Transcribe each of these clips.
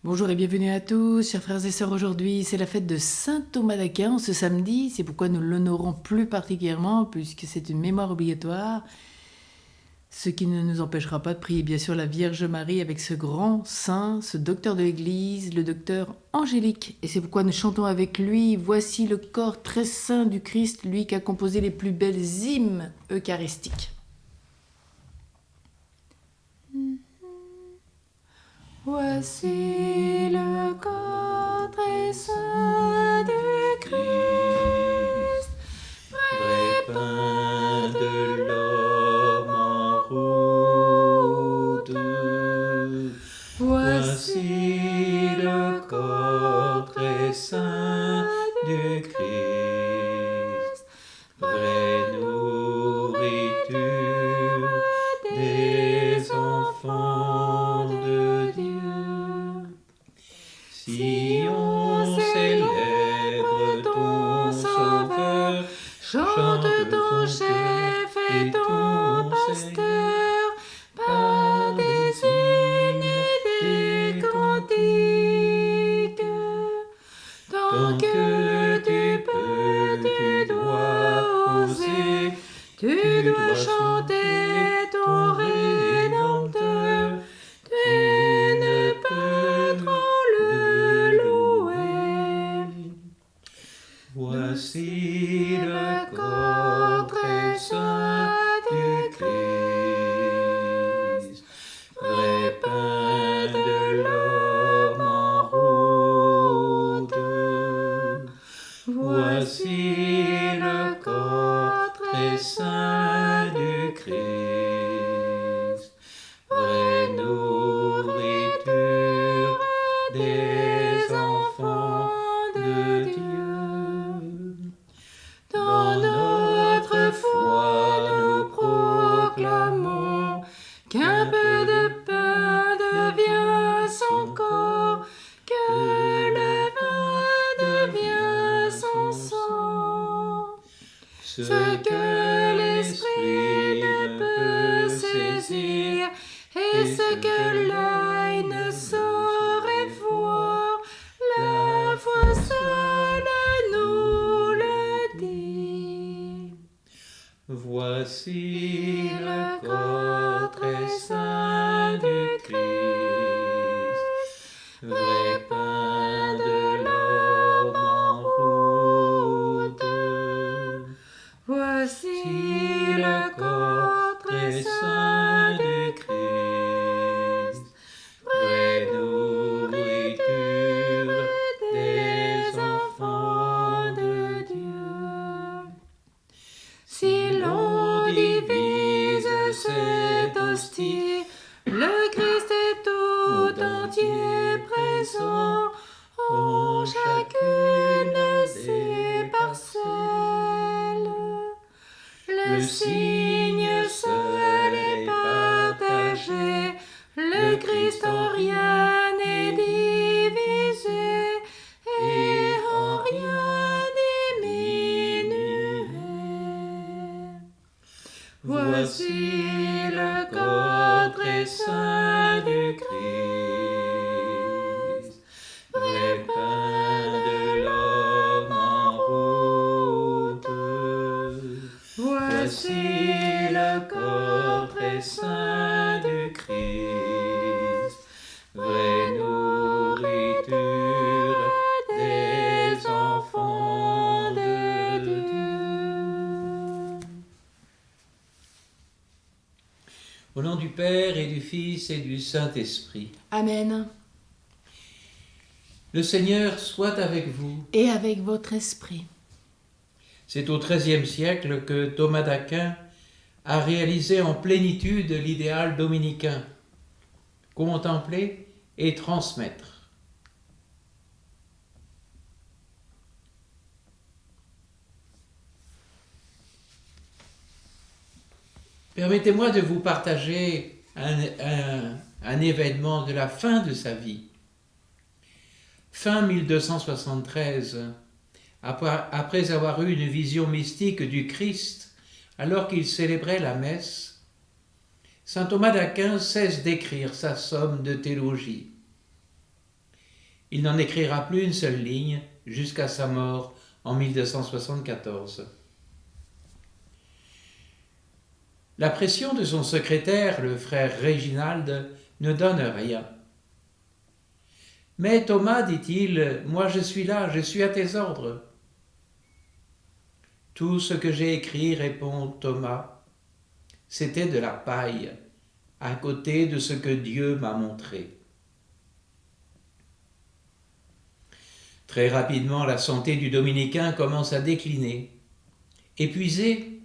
Bonjour et bienvenue à tous, chers frères et sœurs. Aujourd'hui, c'est la fête de Saint Thomas d'Aquin ce samedi. C'est pourquoi nous l'honorons plus particulièrement, puisque c'est une mémoire obligatoire. Ce qui ne nous empêchera pas de prier bien sûr la Vierge Marie avec ce grand saint, ce docteur de l'Église, le docteur Angélique. Et c'est pourquoi nous chantons avec lui « Voici le corps très saint du Christ, lui qui a composé les plus belles hymnes eucharistiques ». Voici le corps très saint du Christ, Vrai pain de l'homme en route. Voici le corps très saint du Christ, vraie nourriture des enfants de Dieu. Si on célèbre ton Sauveur, chante ton chef et ton pasteur, par des hymnes et des cantiques. Tant que tu peux, tu dois oser, tu dois chanter ton Rédempteur, tu ne peux trop le louer. voici le corps très saint du Christ, vrai pain de l'homme en route. Voici le corps très saint du Christ, vraie nourriture des enfants de Dieu. Dans notre foi, nous proclamons qu'un peu de pain devient son corps, que le vin devient son sang. Ce que l'esprit ne peut saisir et ce que l'œil ne saurait voir, la foi seule nous le dit. Voici le corps très saint du Christ, vrai pain de l'homme en route. Voici le corps très saint du Christ, vraie nourriture des enfants de Dieu. Si l'on divise cette hostie, le Christ est tout entier présent en chacune de ses parcelles. Le signe seul est partagé, le Christ en rien n'est divisé et en rien diminué. Voici le corps très saint du Christ, vrai pain de l'homme en route. Voici le corps très saint du Christ, vraie nourriture des enfants de Dieu. Au nom du Père et du Fils et du Saint-Esprit. Amen. Le Seigneur soit avec vous. Et avec votre esprit. C'est au XIIIe siècle que Thomas d'Aquin a réalisé en plénitude l'idéal dominicain, contempler et transmettre. Permettez-moi de vous partager un événement de la fin de sa vie. Fin 1273, après avoir eu une vision mystique du Christ alors qu'il célébrait la messe, saint Thomas d'Aquin cesse d'écrire sa somme de théologie. Il n'en écrira plus une seule ligne jusqu'à sa mort en 1274. La pression de son secrétaire, le frère Réginald, ne donne rien. Mais Thomas, dit-il, moi je suis là, je suis à tes ordres. Tout ce que j'ai écrit, répond Thomas, c'était de la paille, à côté de ce que Dieu m'a montré. Très rapidement, la santé du dominicain commence à décliner. Épuisé,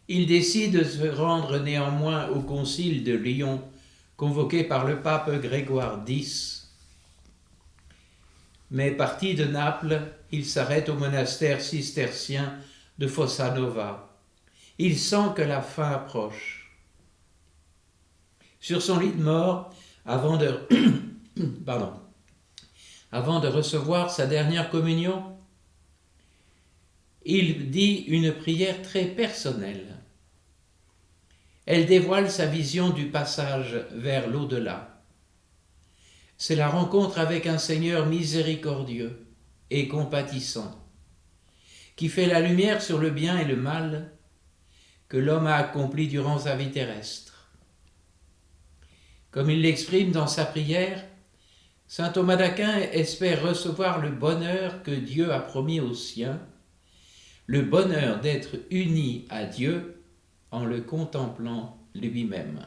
il décide de se rendre néanmoins au concile de Lyon, convoqué par le pape Grégoire X. Mais parti de Naples, il s'arrête au monastère cistercien de Fossa Nova. Il sent que la fin approche. Sur son lit de mort, avant de recevoir sa dernière communion, il dit une prière très personnelle. Elle dévoile sa vision du passage vers l'au-delà. C'est la rencontre avec un Seigneur miséricordieux et compatissant, qui fait la lumière sur le bien et le mal que l'homme a accompli durant sa vie terrestre. Comme il l'exprime dans sa prière, saint Thomas d'Aquin espère recevoir le bonheur que Dieu a promis aux siens, le bonheur d'être uni à Dieu en le contemplant lui-même.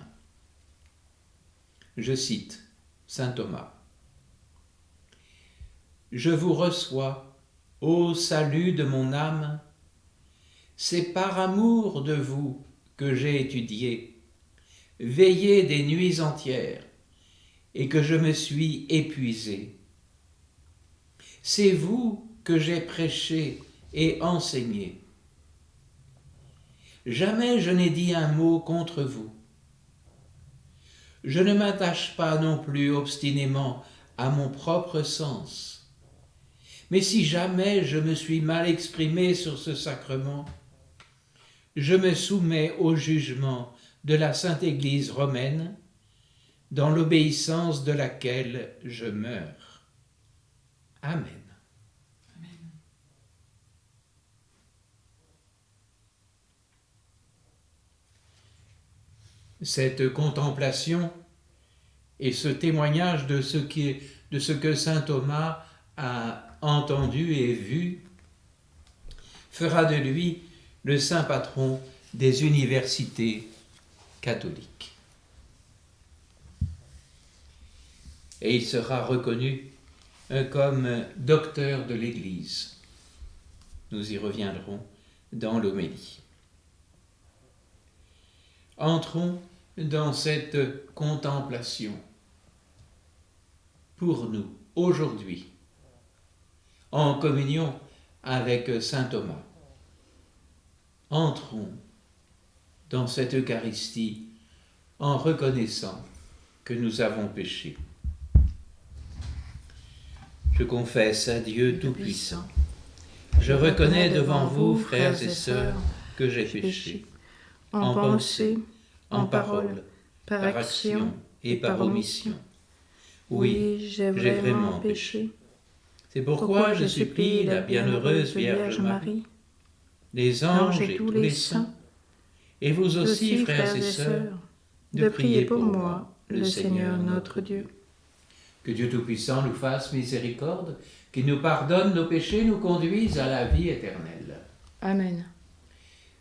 Je cite saint Thomas. « Je vous reçois, ô salut de mon âme, c'est par amour de vous que j'ai étudié, veillé des nuits entières, et que je me suis épuisé. C'est vous que j'ai prêché et enseigné. Jamais je n'ai dit un mot contre vous. Je ne m'attache pas non plus obstinément à mon propre sens. Mais si jamais je me suis mal exprimé sur ce sacrement, je me soumets au jugement de la Sainte Église romaine, dans l'obéissance de laquelle je meurs. Amen. Amen. Cette contemplation et ce témoignage de ce que saint Thomas a entendu et vu fera de lui le saint patron des universités catholiques. Et il sera reconnu comme docteur de l'Église. Nous y reviendrons dans l'homélie. Entrons dans cette contemplation pour nous, aujourd'hui, en communion avec saint Thomas. Entrons dans cette Eucharistie en reconnaissant que nous avons péché. Je confesse à Dieu Tout-Puissant. Je reconnais devant vous, frères et sœurs, que j'ai péché, en pensée, en parole, par action et par omission. Oui, j'ai vraiment péché. C'est pourquoi je supplie la bienheureuse Vierge Marie, les anges et tous les saints, et vous aussi, frères et sœurs, de prier pour moi, le Seigneur notre Dieu. Que Dieu Tout-Puissant nous fasse miséricorde, qu'il nous pardonne nos péchés, nous conduise à la vie éternelle. Amen.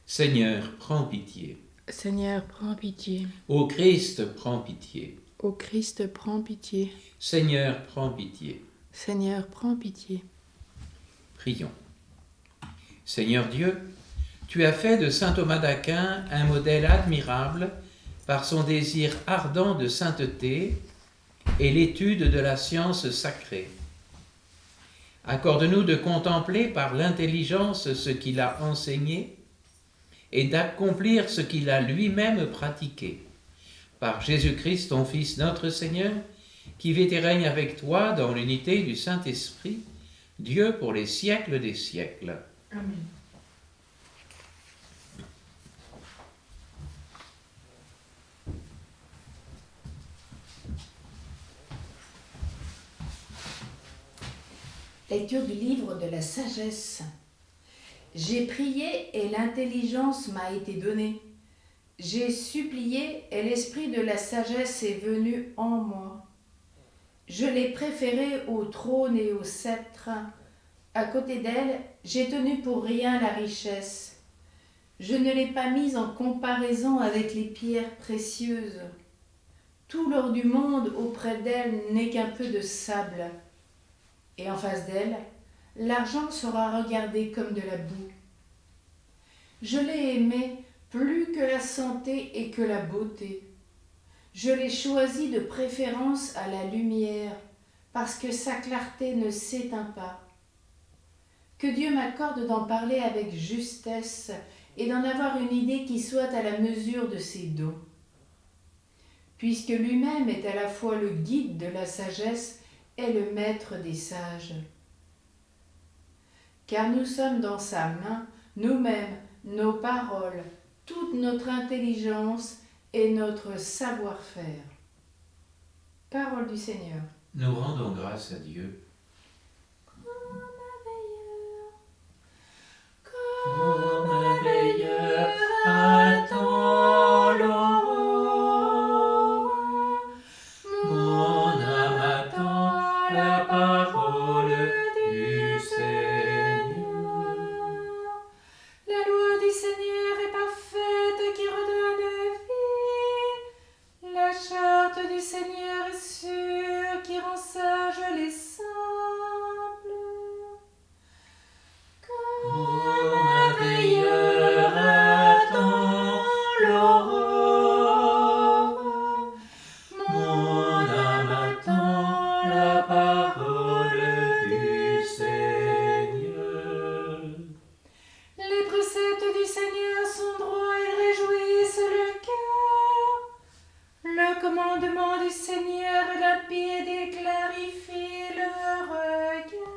Seigneur, prends pitié. Seigneur, prends pitié. Ô Christ, prends pitié. Ô Christ, prends pitié. Seigneur, prends pitié. Seigneur, prends pitié. Prions. Seigneur Dieu, tu as fait de saint Thomas d'Aquin un modèle admirable par son désir ardent de sainteté et l'étude de la science sacrée. Accorde-nous de contempler par l'intelligence ce qu'il a enseigné et d'accomplir ce qu'il a lui-même pratiqué. Par Jésus-Christ, ton Fils, notre Seigneur, qui vit et règne avec toi dans l'unité du Saint-Esprit, Dieu pour les siècles des siècles. Amen. Lecture du livre de la sagesse. J'ai prié et l'intelligence m'a été donnée. J'ai supplié et l'esprit de la sagesse est venu en moi. Je l'ai préférée au trône et au sceptre. À côté d'elle, j'ai tenu pour rien la richesse. Je ne l'ai pas mise en comparaison avec les pierres précieuses. Tout l'or du monde auprès d'elle n'est qu'un peu de sable. Et en face d'elle, l'argent sera regardé comme de la boue. Je l'ai aimée plus que la santé et que la beauté. Je l'ai choisie de préférence à la lumière, parce que sa clarté ne s'éteint pas. Que Dieu m'accorde d'en parler avec justesse et d'en avoir une idée qui soit à la mesure de ses dons. Puisque lui-même est à la fois le guide de la sagesse et le maître des sages. Car nous sommes dans sa main, nous-mêmes, nos paroles, toute notre intelligence et notre savoir-faire. Parole du Seigneur. Nous rendons grâce à Dieu. Comme un veilleur attend l'aurore, mon âme attend la parole du Seigneur. La loi du Seigneur est parfaite qui redonne vie. La charte du Seigneur est sûre qui rend sage les simples. Comme un veilleur attend l'aurore, mon âme attend la parole du Seigneur. Les préceptes du Seigneur sont droits et réjouissent le cœur. Le commandement du Seigneur est limpide et clarifie le regard.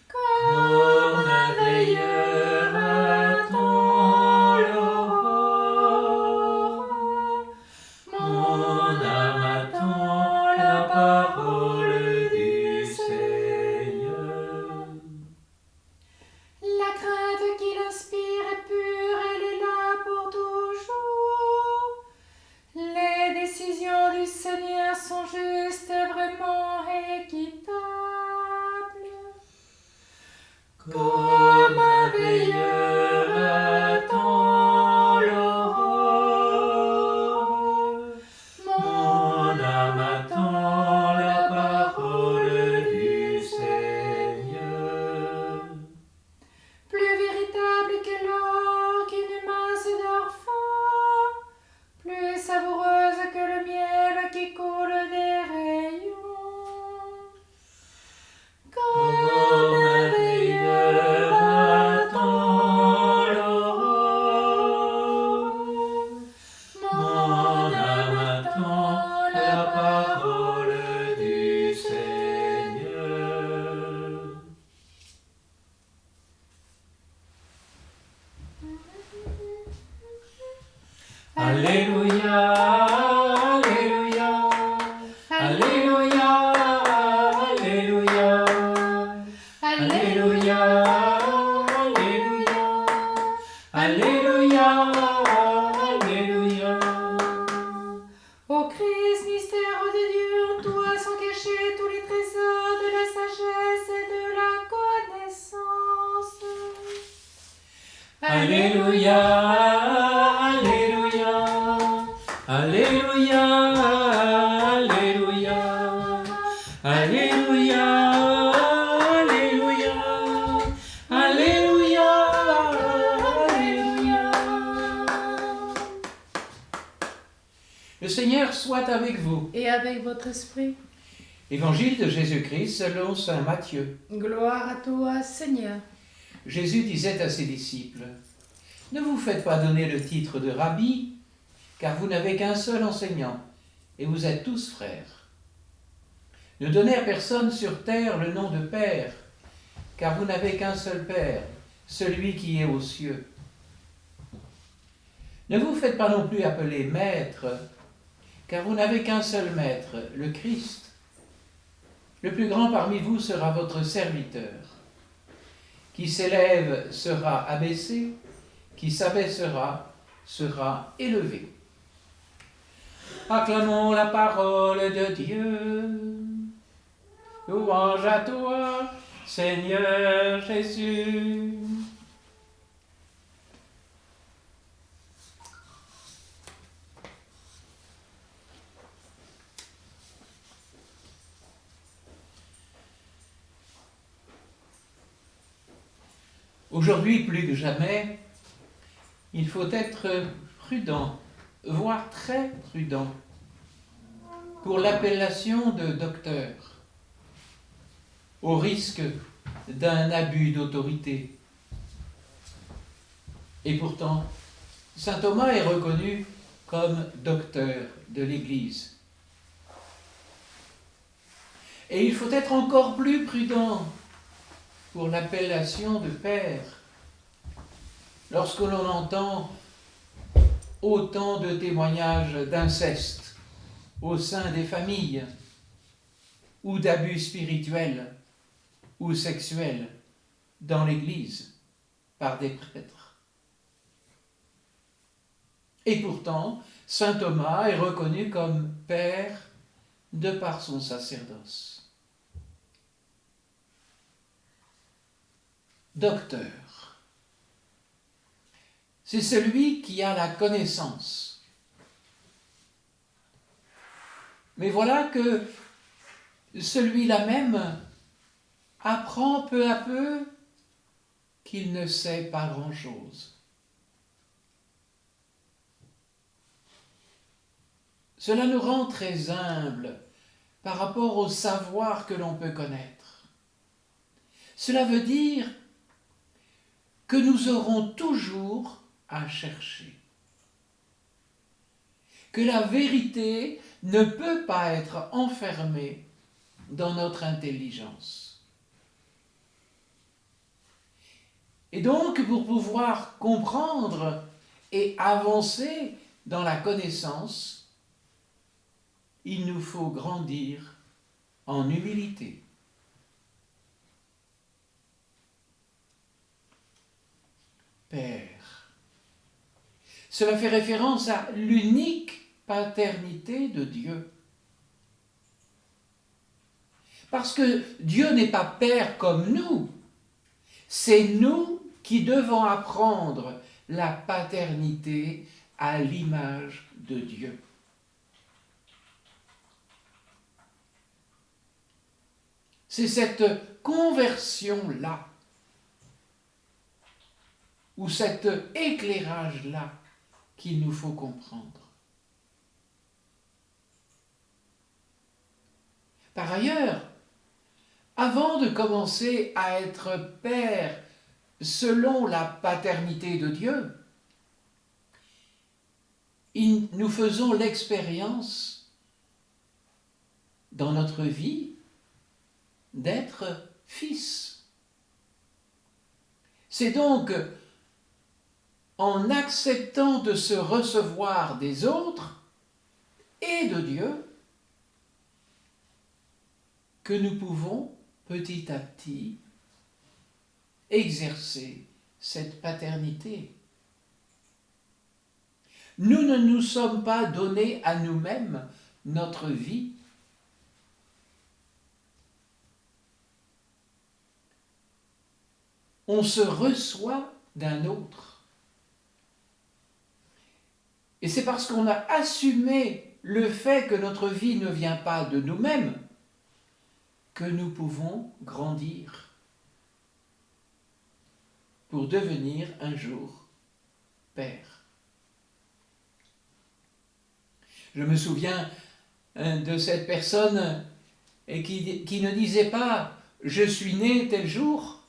Comme un veilleur attend l'aurore, mon âme attend la parole du Seigneur. La crainte qu'il inspire est pure, elle est là pour toujours. Les décisions du Seigneur sont justes et vraiment équitables. Comme un veilleur attend l'aurore, mon âme attend la parole du Seigneur. Plus véritable que l'or, qu'une masse d'or fin, plus savoureuse que le miel qui coule des rayons. Comme un veilleur attend l'aurore, mon âme attend la parole du Seigneur. Alléluia, Alléluia, Alléluia, Alléluia, Alléluia, Alléluia, Alléluia, Alléluia. Ô Christ, mystère de Dieu, en toi sont cachés tous les trésors de la sagesse et de la connaissance. Alléluia, Alléluia, Alléluia, Alléluia, Alléluia, Alléluia, Alléluia, Alléluia. Le Seigneur soit avec vous. Et avec votre esprit. Évangile de Jésus-Christ selon saint Matthieu. Gloire à toi, Seigneur. Jésus disait à ses disciples, « Ne vous faites pas donner le titre de rabbi, car vous n'avez qu'un seul enseignant, et vous êtes tous frères. Ne donnez à personne sur terre le nom de Père, car vous n'avez qu'un seul Père, celui qui est aux cieux. Ne vous faites pas non plus appeler Maître, car vous n'avez qu'un seul Maître, le Christ. Le plus grand parmi vous sera votre serviteur. Qui s'élève sera abaissé, qui s'abaissera sera élevé. Acclamons la parole de Dieu. Louange à toi, Seigneur Jésus. Aujourd'hui, plus que jamais, il faut être prudent, voire très prudent, pour l'appellation de docteur, au risque d'un abus d'autorité. Et pourtant, saint Thomas est reconnu comme docteur de l'Église. Et il faut être encore plus prudent pour l'appellation de père, lorsque l'on entend autant de témoignages d'inceste au sein des familles, ou d'abus spirituels ou sexuels dans l'Église par des prêtres. Et pourtant, saint Thomas est reconnu comme père de par son sacerdoce. Docteur, c'est celui qui a la connaissance. Mais voilà que celui-là même apprend peu à peu qu'il ne sait pas grand-chose. Cela nous rend très humbles par rapport au savoir que l'on peut connaître. Cela veut dire que nous aurons toujours à chercher, que la vérité ne peut pas être enfermée dans notre intelligence. Et donc, pour pouvoir comprendre et avancer dans la connaissance, il nous faut grandir en humilité. Père. Cela fait référence à l'unique paternité de Dieu. Parce que Dieu n'est pas père comme nous, c'est nous qui devons apprendre la paternité à l'image de Dieu. C'est cette conversion-là, ou cet éclairage-là qu'il nous faut comprendre. Par ailleurs, avant de commencer à être père selon la paternité de Dieu, nous faisons l'expérience dans notre vie d'être fils. C'est donc en acceptant de se recevoir des autres et de Dieu que nous pouvons petit à petit exercer cette paternité. Nous ne nous sommes pas donnés à nous-mêmes notre vie. On se reçoit d'un autre. Et c'est parce qu'on a assumé le fait que notre vie ne vient pas de nous-mêmes que nous pouvons grandir pour devenir un jour père. Je me souviens de cette personne qui ne disait pas « je suis né tel jour »,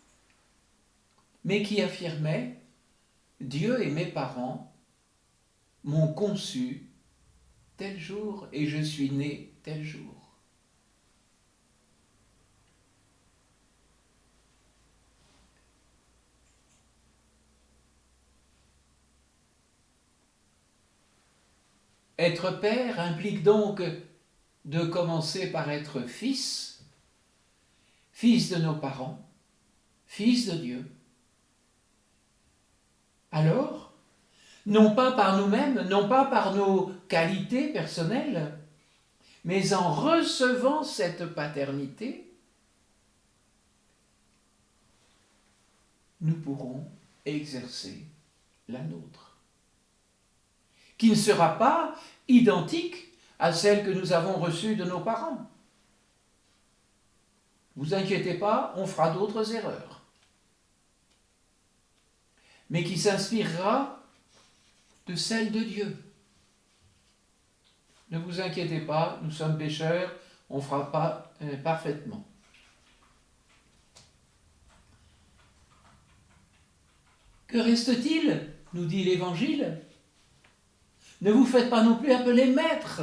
mais qui affirmait « Dieu et mes parents m'ont conçu tel jour et je suis né tel jour ». Être père implique donc de commencer par être fils fils de nos parents, fils de Dieu. Alors, non pas par nous-mêmes, non pas par nos qualités personnelles, mais en recevant cette paternité, nous pourrons exercer la nôtre, qui ne sera pas identique à celle que nous avons reçue de nos parents. Vous inquiétez pas, on fera d'autres erreurs, mais qui s'inspirera de celle de Dieu. Ne vous inquiétez pas, nous sommes pécheurs, on ne fera pas parfaitement. Que reste-t-il, nous dit l'Évangile? Ne vous faites pas non plus appeler maître.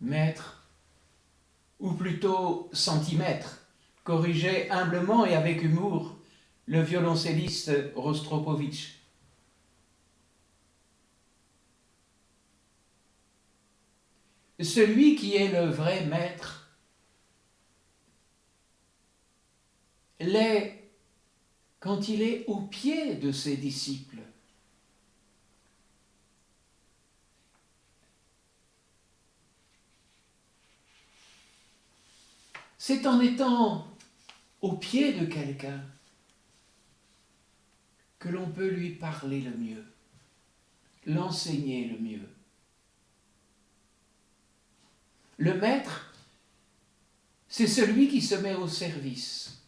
Maître, ou plutôt centimètre, corrigeait humblement et avec humour le violoncelliste Rostropovitch. Celui qui est le vrai maître l'est quand il est au pied de ses disciples. C'est en étant au pied de quelqu'un que l'on peut lui parler le mieux, l'enseigner le mieux. Le maître, c'est celui qui se met au service,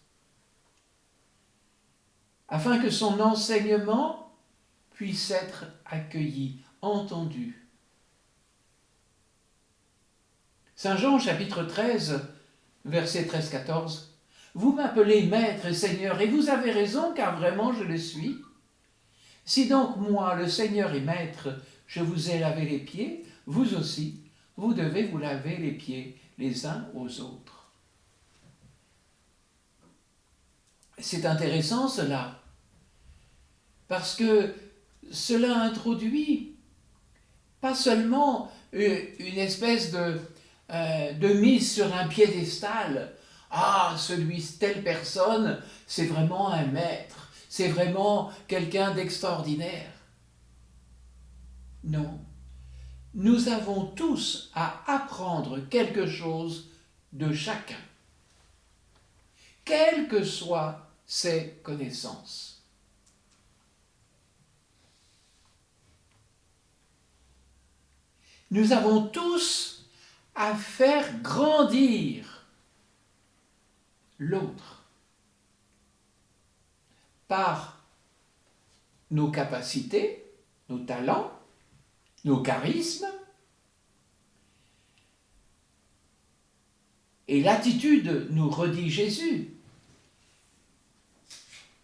afin que son enseignement puisse être accueilli, entendu. Saint Jean, chapitre 13, versets 13-14, « Vous m'appelez Maître et Seigneur, et vous avez raison, car vraiment je le suis. Si donc moi, le Seigneur et Maître, je vous ai lavé les pieds, vous aussi, vous devez vous laver les pieds les uns aux autres. » C'est intéressant cela, parce que cela introduit pas seulement une espèce de mise sur un piédestal. Ah, telle personne, c'est vraiment un maître, c'est vraiment quelqu'un d'extraordinaire. Non, nous avons tous à apprendre quelque chose de chacun, quelles que soient ses connaissances. Nous avons tous à faire grandir l'autre par nos capacités, nos talents, nos charismes et l'attitude, nous redit Jésus,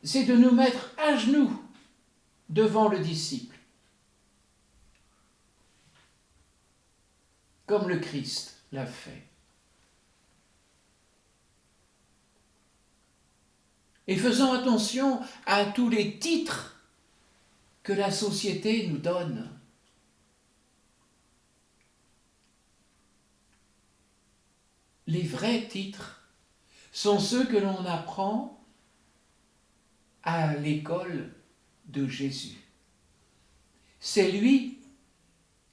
c'est de nous mettre à genoux devant le disciple, comme le Christ l'a fait. Et faisons attention à tous les titres que la société nous donne. Les vrais titres sont ceux que l'on apprend à l'école de Jésus. C'est lui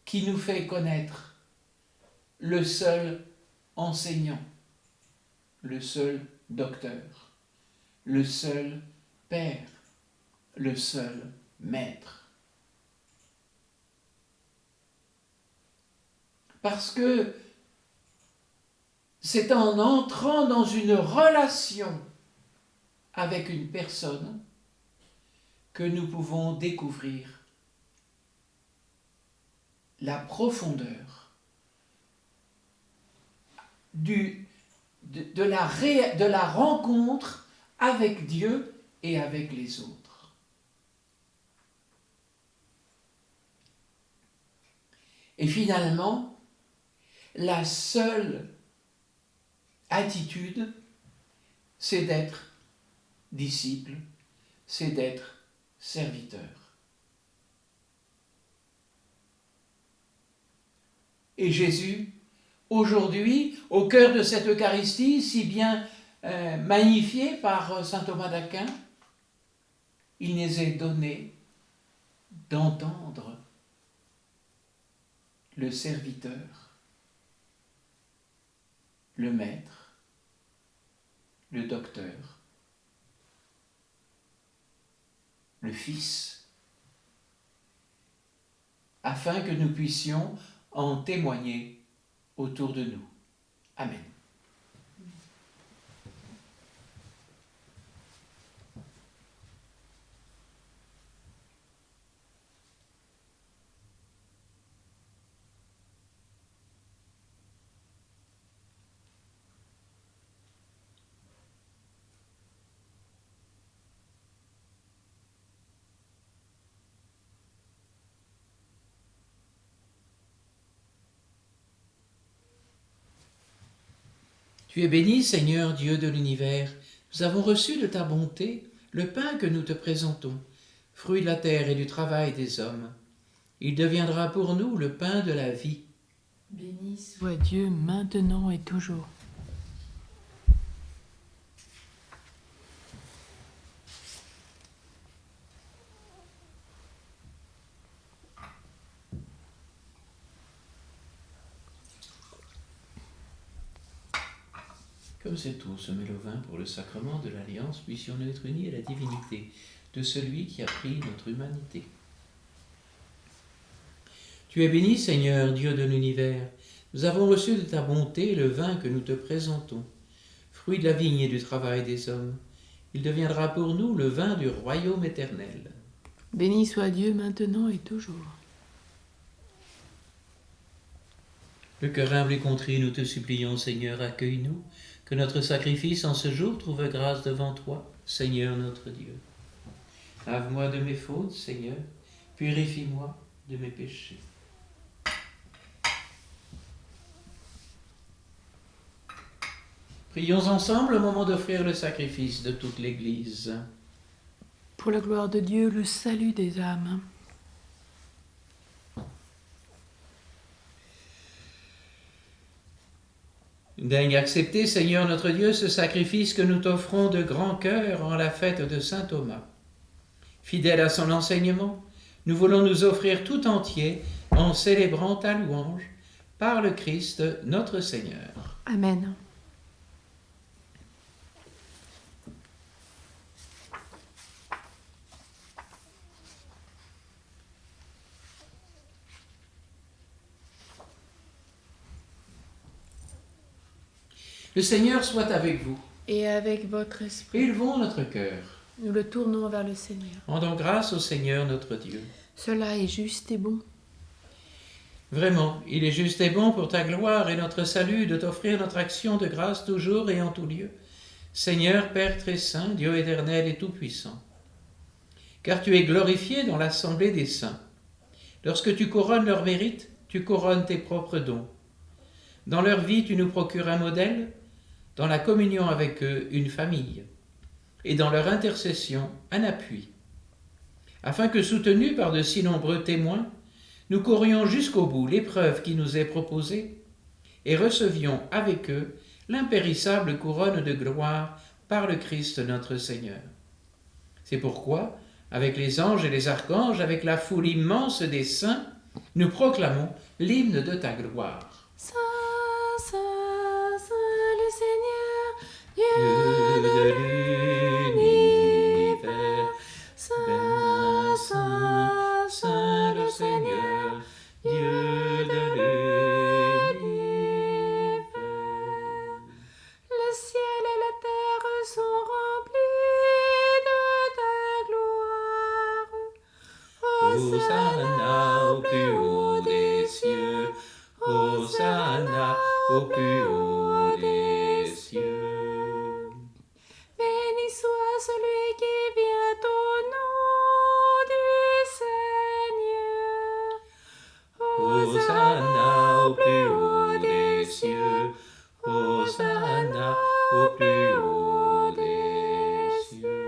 qui nous fait connaître le seul enseignant, le seul docteur, le seul père, le seul maître. Parce que c'est en entrant dans une relation avec une personne que nous pouvons découvrir la profondeur de la rencontre avec Dieu et avec les autres. Et finalement, la seule attitude, c'est d'être disciple, c'est d'être serviteur. Et Jésus aujourd'hui, au cœur de cette Eucharistie si bien magnifiée par saint Thomas d'Aquin, il nous est donné d'entendre le serviteur, le maître, le docteur, le Fils, afin que nous puissions en témoigner autour de nous. Amen. Tu es béni, Seigneur, Dieu de l'univers. Nous avons reçu de ta bonté le pain que nous te présentons, fruit de la terre et du travail des hommes. Il deviendra pour nous le pain de la vie. Béni soit Dieu maintenant et toujours. Comme cette eau se mêle au vin pour le sacrement de l'Alliance, puissions-nous être unis à la divinité de celui qui a pris notre humanité. Tu es béni, Seigneur, Dieu de l'univers. Nous avons reçu de ta bonté le vin que nous te présentons, fruit de la vigne et du travail des hommes. Il deviendra pour nous le vin du royaume éternel. Béni soit Dieu maintenant et toujours. Le cœur humble et contrit, nous te supplions, Seigneur, accueille-nous, que notre sacrifice en ce jour trouve grâce devant toi, Seigneur notre Dieu. Lave-moi de mes fautes, Seigneur, purifie-moi de mes péchés. Prions ensemble au moment d'offrir le sacrifice de toute l'Église. Pour la gloire de Dieu, le salut des âmes. Daigne accepter, Seigneur notre Dieu, ce sacrifice que nous t'offrons de grand cœur en la fête de saint Thomas. Fidèle à son enseignement, nous voulons nous offrir tout entier en célébrant ta louange par le Christ notre Seigneur. Amen. Le Seigneur soit avec vous. Et avec votre esprit, Élevons notre cœur. nous le tournons vers le Seigneur. Rendons grâce au Seigneur notre Dieu. Cela est juste et bon. Vraiment, il est juste et bon pour ta gloire et notre salut de t'offrir notre action de grâce toujours et en tout lieu. Seigneur, Père très saint, Dieu éternel et tout-puissant. Car tu es glorifié dans l'assemblée des saints. Lorsque tu couronnes leur mérite, tu couronnes tes propres dons. Dans leur vie, tu nous procures un modèle, dans la communion avec eux, une famille, et dans leur intercession, un appui, afin que, soutenus par de si nombreux témoins, nous courions jusqu'au bout l'épreuve qui nous est proposée et recevions avec eux l'impérissable couronne de gloire par le Christ notre Seigneur. C'est pourquoi, avec les anges et les archanges, avec la foule immense des saints, nous proclamons l'hymne de ta gloire. Saint, Saint, Saint le Seigneur, Dieu de l'univers. Saint, Saint, Saint le Seigneur, Dieu de l'univers. Le ciel et la terre sont remplis de ta gloire. Hosanna au plus haut des cieux, Hosanna au plus haut des cieux. Béni soit celui qui vient au nom du Seigneur. Hosanna au plus haut des cieux, Hosanna au plus haut des cieux.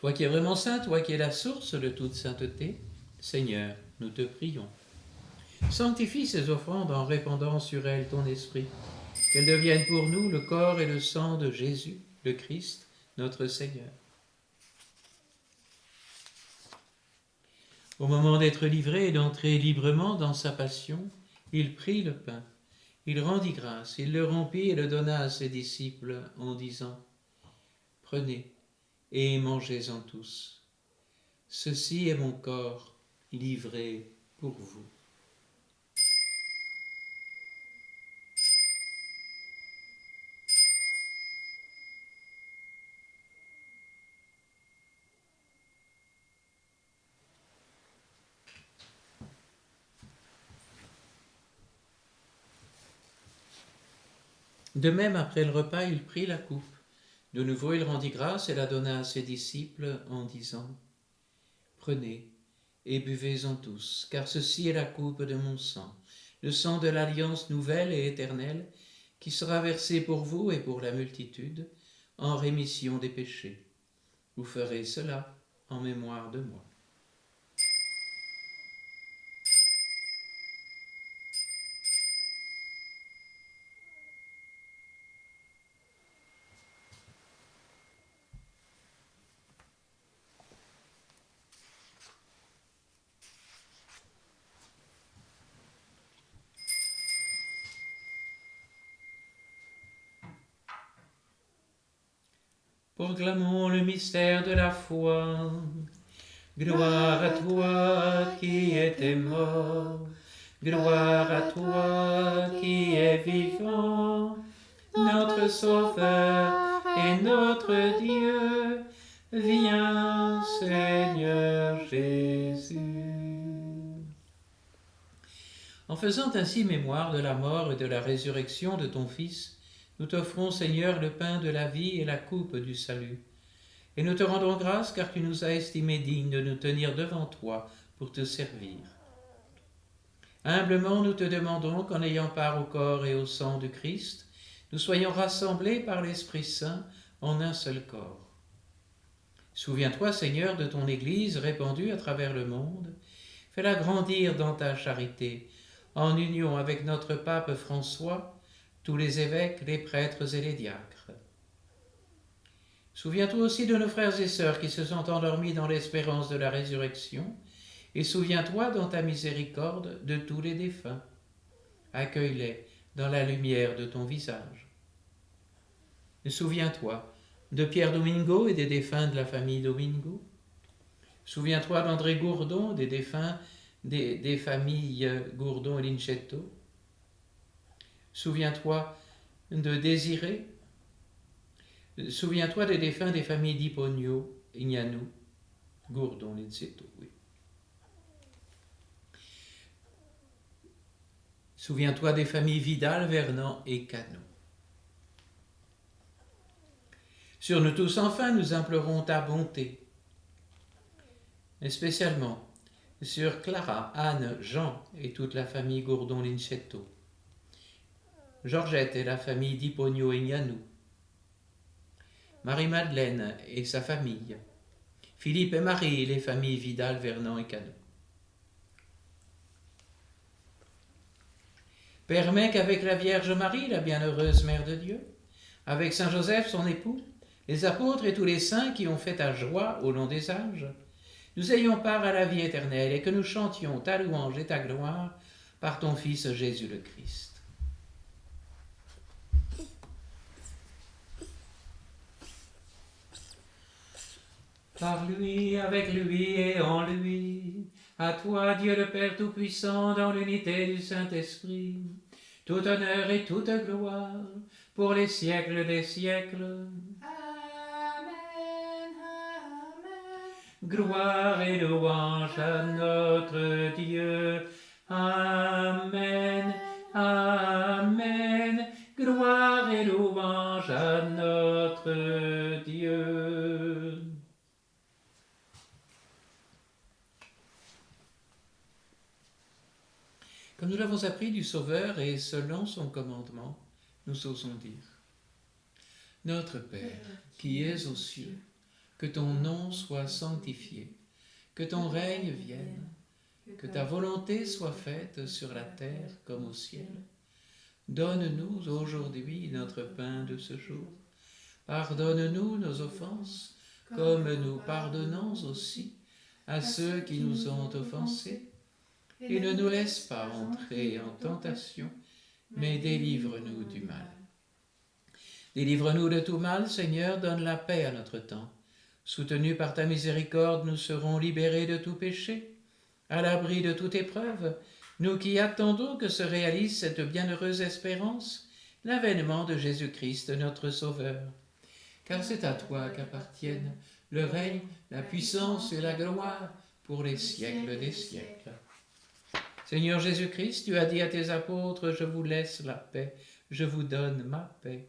Toi qui es vraiment saint, toi qui es la source de toute sainteté, Seigneur, nous te prions. Sanctifie ces offrandes en répandant sur elles ton esprit, qu'elles deviennent pour nous le corps et le sang de Jésus, le Christ, notre Seigneur. Au moment d'être livré et d'entrer librement dans sa passion, il prit le pain, il rendit grâce, il le rompit et le donna à ses disciples en disant « Prenez et mangez-en tous. Ceci est mon corps livré pour vous. » De même, après le repas, il prit la coupe. De nouveau, il rendit grâce et la donna à ses disciples en disant « Prenez et buvez-en tous, car ceci est la coupe de mon sang, le sang de l'alliance nouvelle et éternelle, qui sera versé pour vous et pour la multitude, en rémission des péchés. Vous ferez cela en mémoire de moi. » Proclamons le mystère de la foi. Gloire à toi qui étais mort, gloire à toi qui es vivant, notre Sauveur et notre Dieu. Viens, Seigneur Jésus. En faisant ainsi mémoire de la mort et de la résurrection de ton Fils, nous t'offrons, Seigneur, le pain de la vie et la coupe du salut. Et nous te rendons grâce car tu nous as estimés dignes de nous tenir devant toi pour te servir. Humblement, nous te demandons qu'en ayant part au corps et au sang du Christ, nous soyons rassemblés par l'Esprit Saint en un seul corps. Souviens-toi, Seigneur, de ton Église répandue à travers le monde. Fais-la grandir dans ta charité, en union avec notre pape François, tous les évêques, les prêtres et les diacres. Souviens-toi aussi de nos frères et sœurs qui se sont endormis dans l'espérance de la résurrection, et souviens-toi dans ta miséricorde de tous les défunts. Accueille-les dans la lumière de ton visage. Et souviens-toi de Pierre Domingo et des défunts de la famille Domingo. Souviens-toi d'André Gourdon, des défunts des familles Gourdon et Lincetto. Souviens-toi de Désiré. Souviens-toi des défunts des familles Dipogno, Ignanou, Gourdon, Lincetto. Oui. Souviens-toi des familles Vidal, Vernant et Cano. Sur nous tous, enfin, nous implorons ta bonté, et spécialement sur Clara, Anne, Jean et toute la famille Gourdon-Lincetto, Georgette et la famille Dipogno-Ignanou, Marie-Madeleine et sa famille, Philippe et Marie et les familles Vidal, Vernant et Cano. Permets qu'avec la Vierge Marie, la bienheureuse Mère de Dieu, avec Saint Joseph, son époux, les apôtres et tous les saints qui ont fait ta joie au long des âges, nous ayons part à la vie éternelle et que nous chantions ta louange et ta gloire par ton Fils Jésus le Christ. Par lui, avec lui et en lui, à toi Dieu le Père Tout-Puissant, dans l'unité du Saint-Esprit, tout honneur et toute gloire, pour les siècles des siècles. Gloire et louange à notre Dieu. Amen, amen. Gloire et louange à notre Dieu. Comme nous l'avons appris du Sauveur et selon son commandement, nous osons dire : Notre Père, qui es aux cieux, Que ton nom soit sanctifié, que ton règne vienne, que ta volonté soit faite sur la terre comme au ciel. Donne-nous aujourd'hui notre pain de ce jour. Pardonne-nous nos offenses, comme nous pardonnons aussi à ceux qui nous ont offensés. Et ne nous laisse pas entrer en tentation, mais délivre-nous du mal. Délivre-nous de tout mal, Seigneur, donne la paix à notre temps. Soutenus par ta miséricorde, nous serons libérés de tout péché. À l'abri de toute épreuve, nous qui attendons que se réalise cette bienheureuse espérance, l'avènement de Jésus-Christ, notre Sauveur. Car c'est à toi qu'appartiennent le règne, la puissance et la gloire pour les siècles des siècles. Seigneur Jésus-Christ, tu as dit à tes apôtres, je vous laisse la paix, je vous donne ma paix.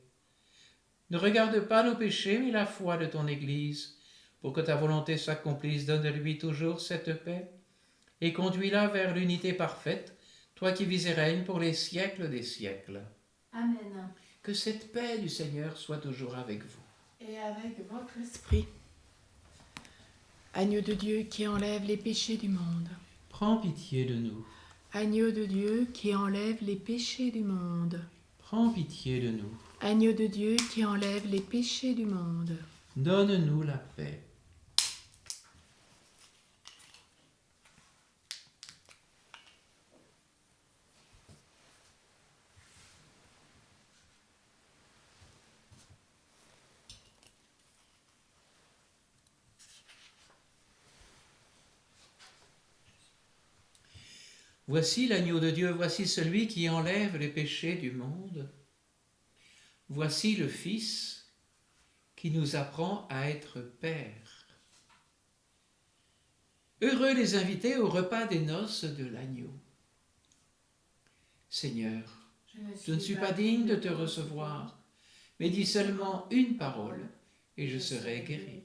Ne regarde pas nos péchés, mais la foi de ton Église. Pour que ta volonté s'accomplisse, donne-lui toujours cette paix, et conduis-la vers l'unité parfaite, toi qui vis et règnes pour les siècles des siècles. Amen. Que cette paix du Seigneur soit toujours avec vous. Et avec votre esprit. Agneau de Dieu qui enlève les péchés du monde. Prends pitié de nous. Agneau de Dieu qui enlève les péchés du monde. Prends pitié de nous. Agneau de Dieu qui enlève les péchés du monde. Donne-nous la paix. Voici l'agneau de Dieu, voici celui qui enlève les péchés du monde. Voici le Fils qui nous apprend à être père. Heureux les invités au repas des noces de l'agneau. Seigneur, je ne suis pas digne de te recevoir, mais dis seulement une parole et je serai guéri.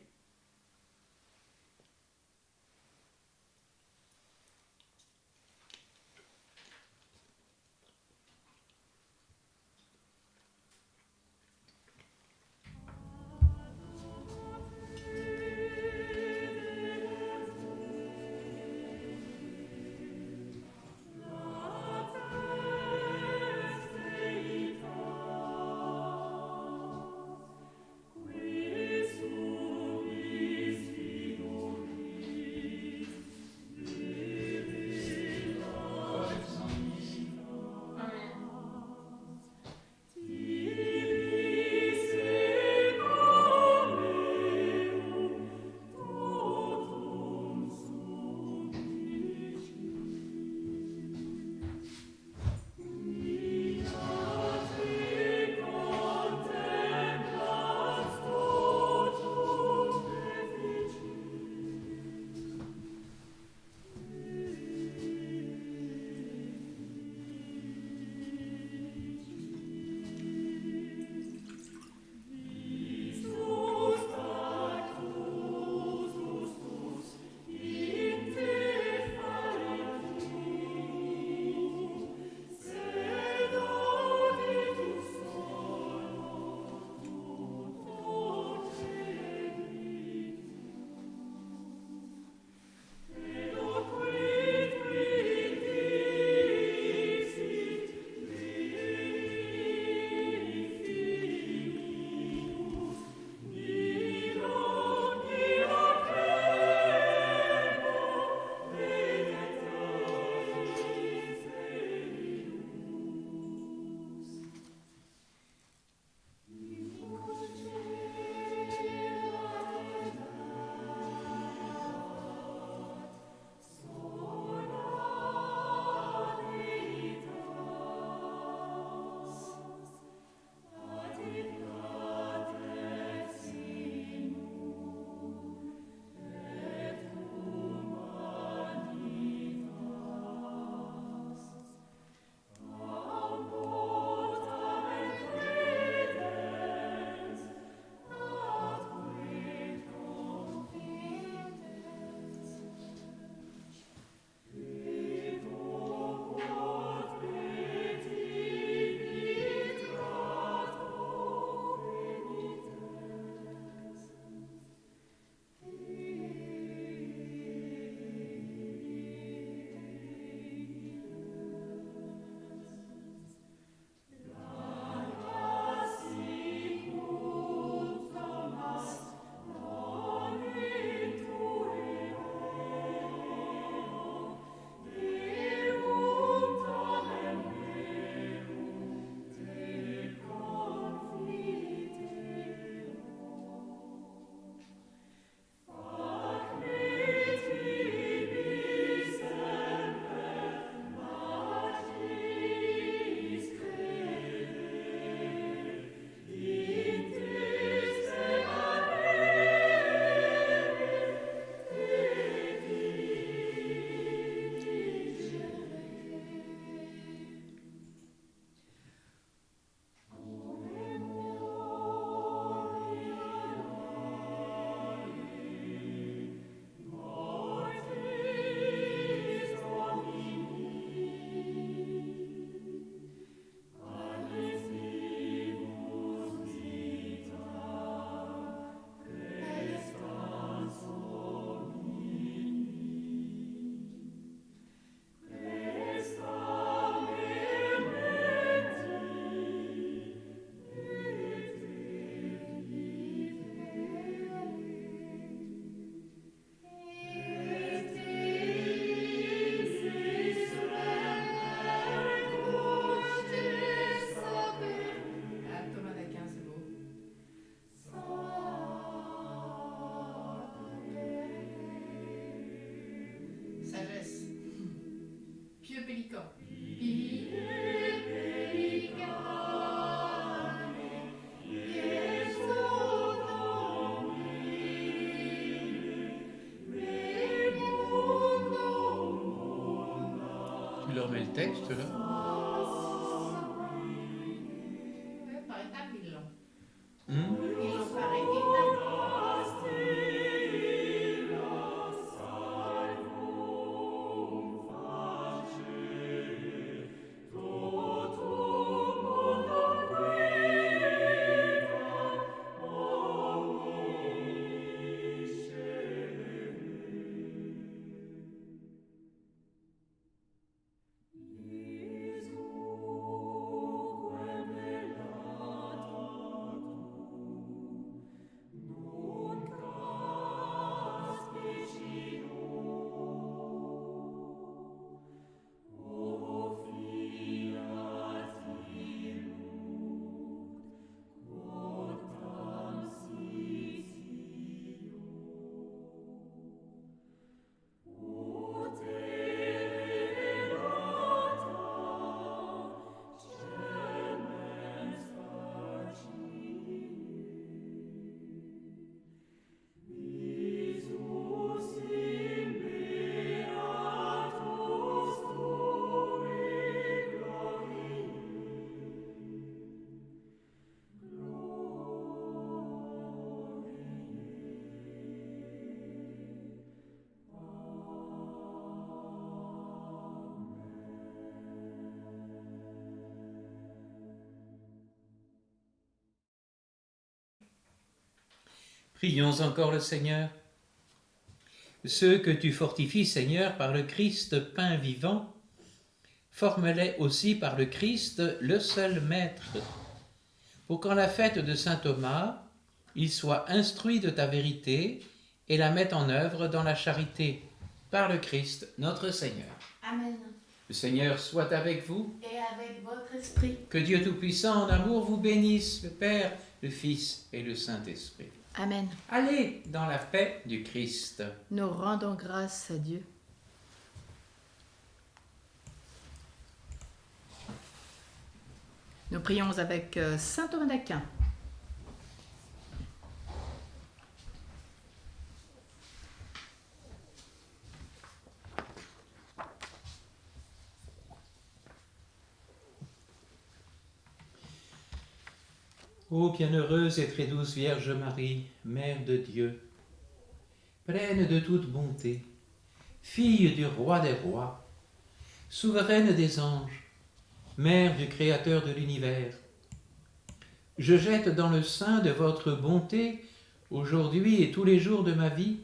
Tu leur mets le texte là? Par étapes, ils l'ont. Hmm? Ils l'ont par étapes. Prions encore le Seigneur. Ceux que tu fortifies, Seigneur, par le Christ pain vivant, forme-les aussi par le Christ, le seul Maître, pour qu'en la fête de saint Thomas, ils soient instruits de ta vérité et la mettent en œuvre dans la charité, par le Christ, notre Seigneur. Amen. Le Seigneur soit avec vous. Et avec votre esprit. Que Dieu Tout-Puissant en amour vous bénisse, le Père, le Fils et le Saint-Esprit. Amen. Allez dans la paix du Christ. Nous rendons grâce à Dieu. Nous prions avec saint Thomas d'Aquin. Ô bienheureuse et très douce Vierge Marie, Mère de Dieu, pleine de toute bonté, fille du roi des rois, souveraine des anges, Mère du Créateur de l'univers, je jette dans le sein de votre bonté, aujourd'hui et tous les jours de ma vie,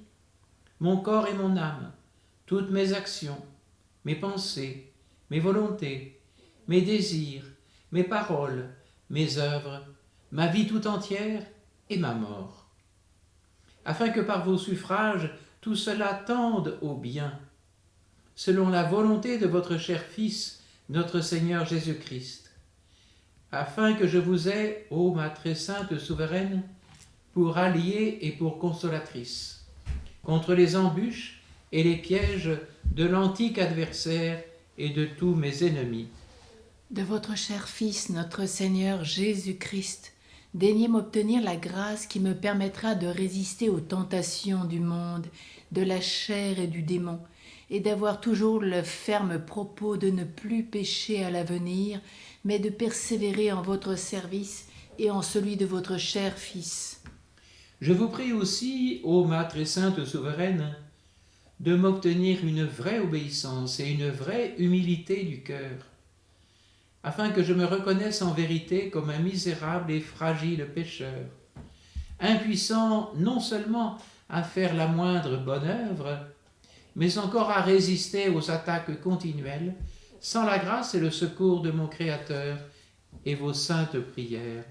mon corps et mon âme, toutes mes actions, mes pensées, mes volontés, mes désirs, mes paroles, mes œuvres, ma vie tout entière et ma mort, afin que par vos suffrages tout cela tende au bien, selon la volonté de votre cher Fils, notre Seigneur Jésus-Christ, afin que je vous ai, ô ma très sainte souveraine, pour alliée et pour consolatrice, contre les embûches et les pièges de l'antique adversaire et de tous mes ennemis. De votre cher Fils, notre Seigneur Jésus-Christ, daignez m'obtenir la grâce qui me permettra de résister aux tentations du monde, de la chair et du démon, et d'avoir toujours le ferme propos de ne plus pécher à l'avenir, mais de persévérer en votre service et en celui de votre cher Fils. Je vous prie aussi, ô ma très sainte souveraine, de m'obtenir une vraie obéissance et une vraie humilité du cœur, afin que je me reconnaisse en vérité comme un misérable et fragile pécheur, impuissant non seulement à faire la moindre bonne œuvre, mais encore à résister aux attaques continuelles, sans la grâce et le secours de mon Créateur et vos saintes prières.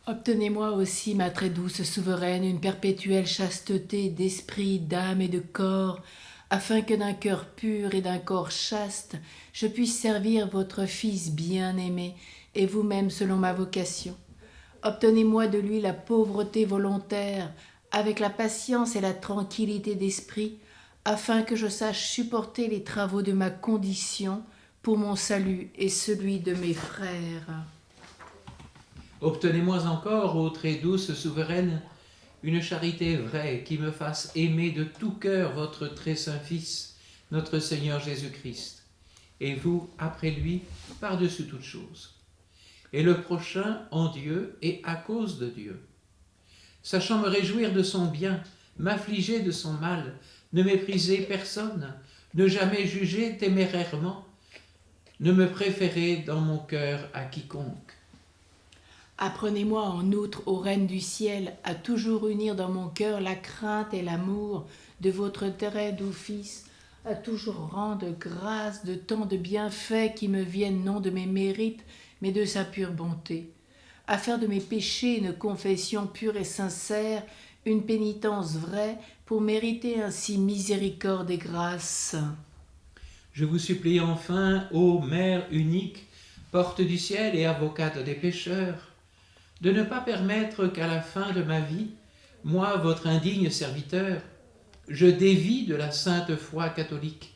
Obtenez-moi aussi, ma très douce souveraine, une perpétuelle chasteté d'esprit, d'âme et de corps, afin que d'un cœur pur et d'un corps chaste, je puisse servir votre Fils bien-aimé, et vous-même selon ma vocation. Obtenez-moi de lui la pauvreté volontaire, avec la patience et la tranquillité d'esprit, afin que je sache supporter les travaux de ma condition pour mon salut et celui de mes frères. Obtenez-moi encore, ô très douce souveraine, une charité vraie qui me fasse aimer de tout cœur votre très saint Fils, notre Seigneur Jésus-Christ, et vous, après lui, par-dessus toutes choses, et le prochain en Dieu et à cause de Dieu. Sachant me réjouir de son bien, m'affliger de son mal, ne mépriser personne, ne jamais juger témérairement, ne me préférer dans mon cœur à quiconque. Apprenez-moi en outre, ô Reine du ciel, à toujours unir dans mon cœur la crainte et l'amour de votre très doux Fils, à toujours rendre grâce de tant de bienfaits qui me viennent non de mes mérites, mais de sa pure bonté, à faire de mes péchés une confession pure et sincère, une pénitence vraie, pour mériter ainsi miséricorde et grâce. Je vous supplie enfin, ô Mère unique, porte du ciel et avocate des pécheurs, de ne pas permettre qu'à la fin de ma vie, moi, votre indigne serviteur, je dévie de la sainte foi catholique,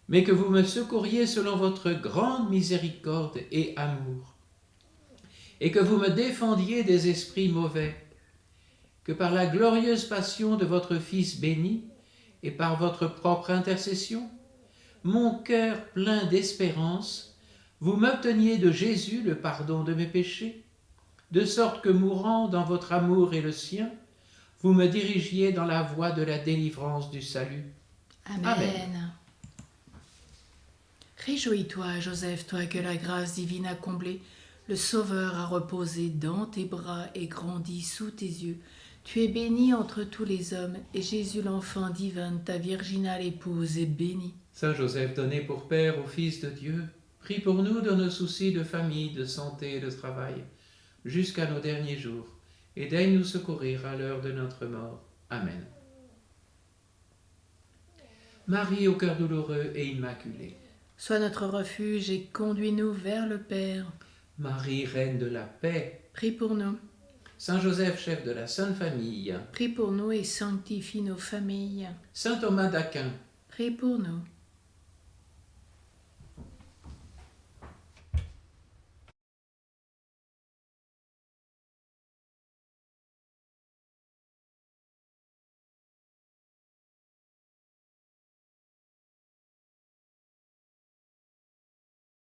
mais que vous me secouriez selon votre grande miséricorde et amour, et que vous me défendiez des esprits mauvais, que par la glorieuse passion de votre Fils béni, et par votre propre intercession, mon cœur plein d'espérance, vous m'obteniez de Jésus le pardon de mes péchés, de sorte que mourant dans votre amour et le sien, vous me dirigiez dans la voie de la délivrance du salut. Amen. Amen. Réjouis-toi, Joseph, toi que la grâce divine a comblé. Le Sauveur a reposé dans tes bras et grandi sous tes yeux. Tu es bénie entre tous les hommes, et Jésus, l'enfant divin, ta virginale épouse, est béni. Saint Joseph, donné pour Père au Fils de Dieu, prie pour nous dans nos soucis de famille, de santé et de travail, jusqu'à nos derniers jours, et daigne nous secourir à l'heure de notre mort. Amen. Marie au cœur douloureux et immaculé. Sois notre refuge et conduis-nous vers le Père. Marie, Reine de la paix. Prie pour nous. Saint Joseph, chef de la Sainte Famille. Prie pour nous et sanctifie nos familles. Saint Thomas d'Aquin. Prie pour nous.